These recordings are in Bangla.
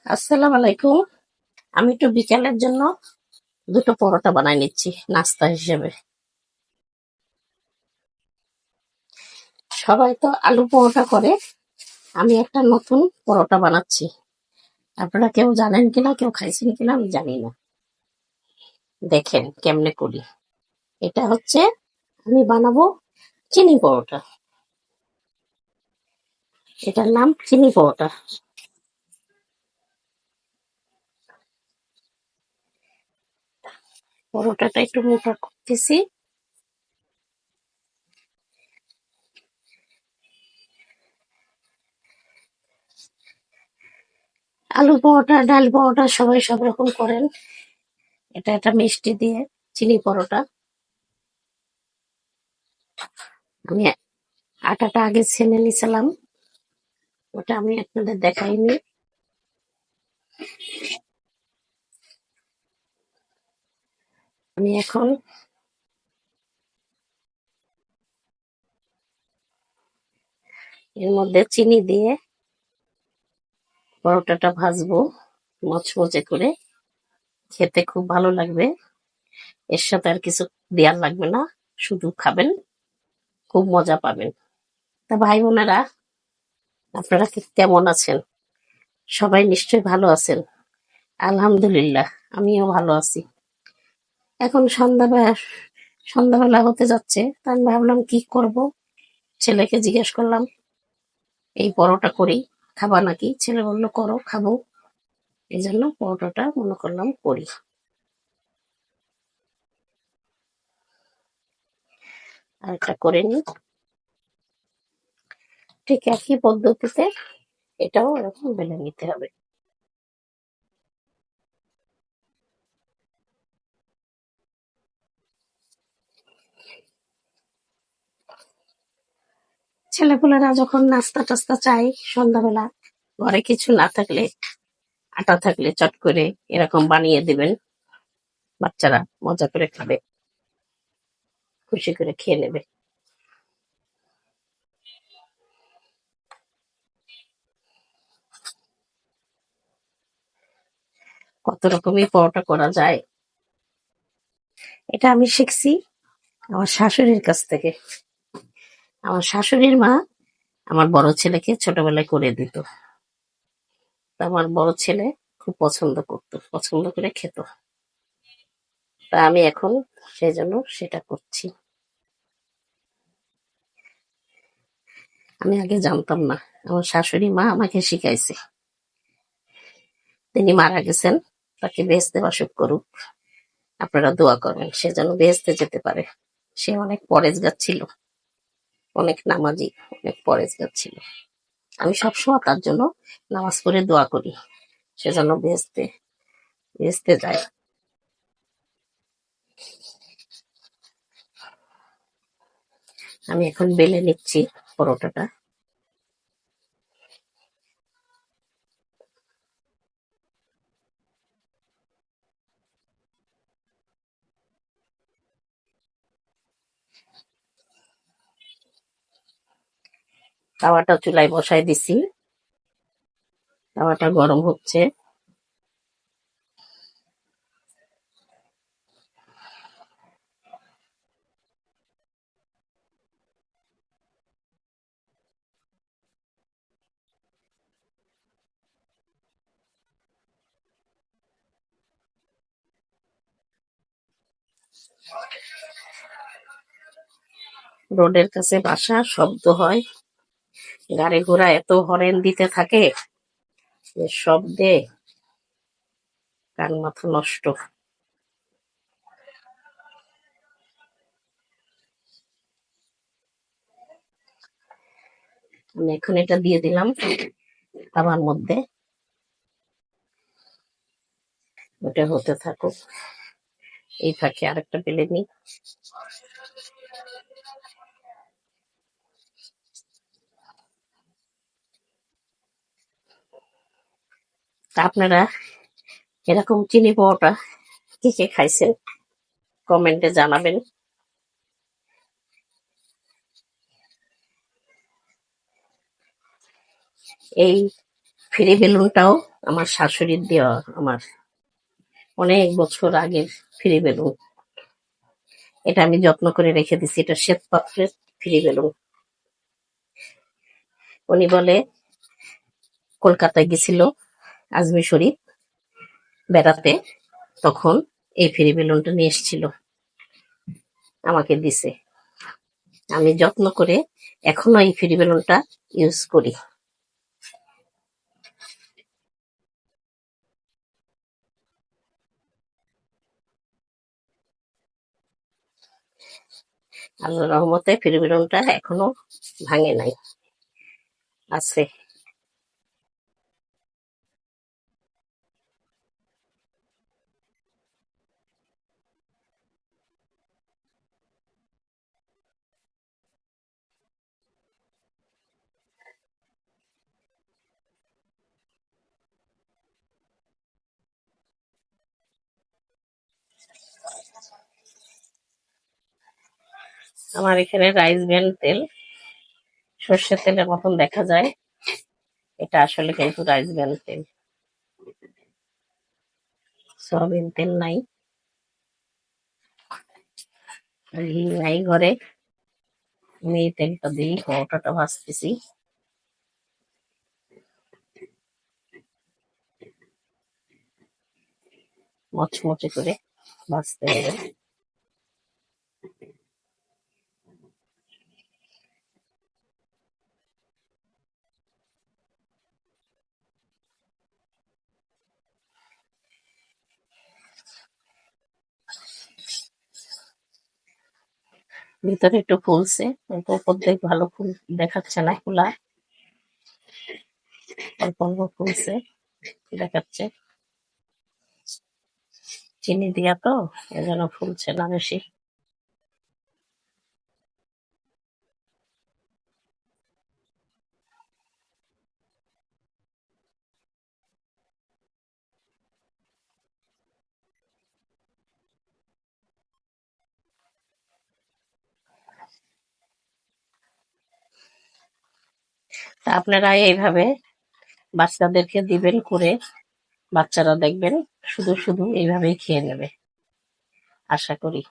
আসসালামু আলাইকুম। আমি একটু বিকালের জন্য দুটো পরোটা বানাই নিচ্ছি নাস্তা হিসেবে। সবাই তো আলু পরোটা করে, আমি একটা নতুন পরোটা বানাচ্ছি। আপনারা কেউ জানেন কিনা, কেউ খাইছেন কিনা আমি জানি না। দেখেন কেমনে করি। এটা হচ্ছে, আমি বানাবো চিনি পরোটা। এটার নাম চিনি পরোটা। পরোটাটা একটু মোটা করতেছি। আলু পরোটা, ডাল পরোটা সবাই সব রকম করেন। এটা একটা মিষ্টি দিয়ে চিনি পরোটা। আমি আটাটা আগে ছেনে নিয়েছিলাম, ওটা আমি আপনাদের দেখাইনি। আমি এখন এর মধ্যে চিনি দিয়ে পরোটাটা ভাজবো মচমচে করে। খেতে খুব ভালো লাগবে। এর সাথে আর কিছু দেওয়ার লাগবে না, শুধু খাবেন, খুব মজা পাবেন। তা ভাই বোনেরা, আপনারা কি কেমন আছেন? সবাই নিশ্চয়ই ভালো আছেন। আলহামদুলিল্লাহ, আমিও ভালো আছি। এখন সন্ধ্যাবেলা হতে যাচ্ছে, তা আমি ভাবলাম কি করব। ছেলেকে জিজ্ঞেস করলাম, এই পরোটা করি, খাবা নাকি? ছেলে বললো করো, খাবো। এই জন্য পরোটাটা মনে করলাম করি। আর একটা করে নি, ঠিক একই পদ্ধতিতে এটাও এরকম বেলে নিতে হবে। ছেলেপুলেরা যখন নাস্তা টাস্তা চাই সন্ধ্যাবেলা, ঘরে কিছু না থাকলে, আটা থাকলে চট করে এরকম বানিয়ে দিবেন। বাচ্চারা মজা করে খাবে, খুশি করে খেয়ে নেবে। কত রকমই পরোটা করা যায়। এটা আমি শিখছি আমার শাশুড়ির কাছ থেকে। আমার শাশুড়ির মা আমার বড় ছেলেকে ছোটবেলায় করে দিত। তা আমার বড় ছেলে খুব পছন্দ করতো, পছন্দ করে খেত। তা আমি এখন সেই জন্য সেটা করছি। আমি আগে জানতাম না, আমার শাশুড়ি মা আমাকে শিখাইছে। তিনি মারা গেছেন, তাকে বেহেশতে বাসক করুক। আপনারা দোয়া করবেন সে যেন বেহেশতে যেতে পারে। সে অনেক পরেজগার ছিল, অনেক নামাজি, অনেক পরেজগার ছিল। আমি সবসময় তার জন্য নামাজ পড়ে দোয়া করি, সে যেন বেহেশতে বেহেশতে যায়। আমি এখন বেলে নিচ্ছি পরোটাটা। তাওয়াটা চুলায় বসায় দিছি, তাওয়াটা গরম হচ্ছে। রোডের কাছে বাসা, শব্দ হয়, গাড়ি ঘোড়া এত হরেন দিতে থাকে যে শব্দে কান মাথা নষ্ট। আমি এখন এটা দিয়ে দিলাম তাওয়ার মধ্যে, ওটা হতে থাকুক। এই ফাঁকে আরেকটা বেলে নিই। তা আপনারা এরকম চিনি পরোটা কে কে খাইছেন কমেন্টে জানাবেন। এই ফ্রি বেলুনটাও আমার শাশুড়ির দেওয়া, আমার অনেক বছর আগের ফ্রি বেলুন। এটা আমি যত্ন করে রেখে দিছি, এটা শ্বেত পাত্রের ফ্রি বেলুন। উনি বলে কলকাতায় গেছিল আজমি শরীফ বেড়াতে, তখন এই ফ্রি বেলুনটা নিয়ে এসেছিল, আমাকে দিছে। আমি যত্ন করে এখনো এই ফ্রি বেলুনটা ইউজ করি। আল্লাহর রহমতে ফ্রি বেলুনটা এখনো ভাঙে নাই, আছে। আমার এখানে রাইস ব্র্যান তেল, সর্ষের তেলের মতন দেখা যায়, এটা আসলে কিন্তু রাইস ব্র্যান তেল, সয়াবিন তেল নাই, ঘি নাই ঘরে। আমি এই তেলটা দিই, পরোটাটা ভাজতেছি। মচমচে করে ভাজতে হবে। ভিতরে একটু ফুলছে, কিন্তু উপর দিয়ে ভালো ফুল দেখাচ্ছে না, খোলা অল্প অল্প ফুলছে দেখাচ্ছে। চিনি দিয়া তো, এজন্য ফুলছে না বেশি। তা আপনারা এইভাবে বাচ্চাদেরকে দিবেন করে, বাচ্চারা দেখবেন শুধু শুধু এইভাবেই খেয়ে নেবে, আশা করি।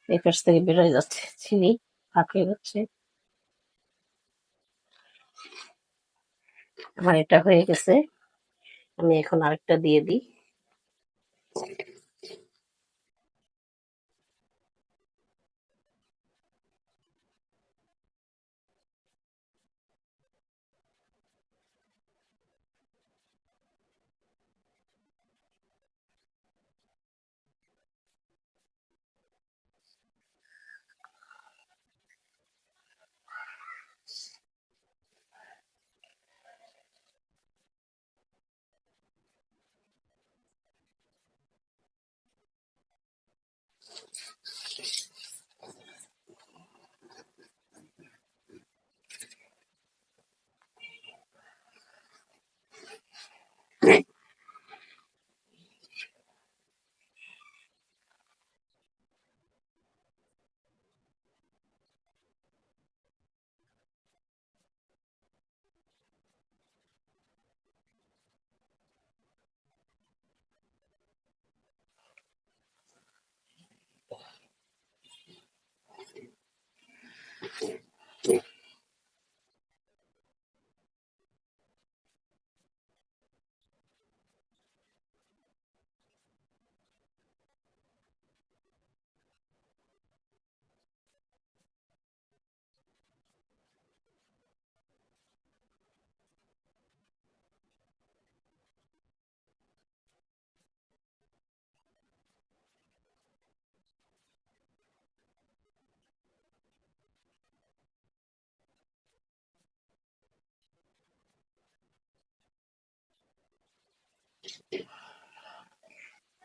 এই পাশ থেকে বেরোয় যাচ্ছে চিনি, ফাঁক হয়ে যাচ্ছে। আমার এটা হয়ে গেছে, আমি এখন আরেকটা দিয়ে দিই।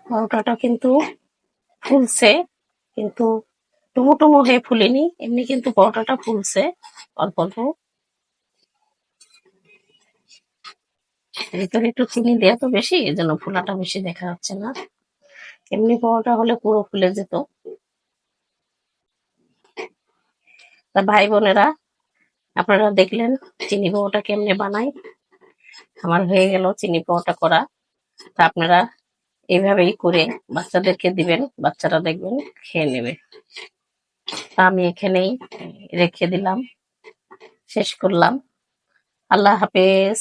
পরোটাটা কিন্তু ফুলছে, কিন্তু টুমু টুমু হয়ে ফুলেনি, এমনি কিন্তু পরোটাটা ফুলছে অল্প অল্প। ভিতরে একটু চিনি দেওয়া তো বেশি, এজন্য ফুলাটা বেশি দেখা যাচ্ছে না। এমনি পরোটা হলে পুরো ফুলে যেত। তা ভাই বোনেরা, আপনারা দেখলেন চিনি পোহাটা কেমনে বানাই। আমার হয়ে গেল চিনি পোহাটা করা। তা আপনারা এইভাবেই করে বাচ্চাদেরকে দিবেন, বাচ্চারা দেখবেন খেয়ে নেবে। তা আমি এখানেই রেখে দিলাম, শেষ করলাম। আল্লাহ হাফেজ।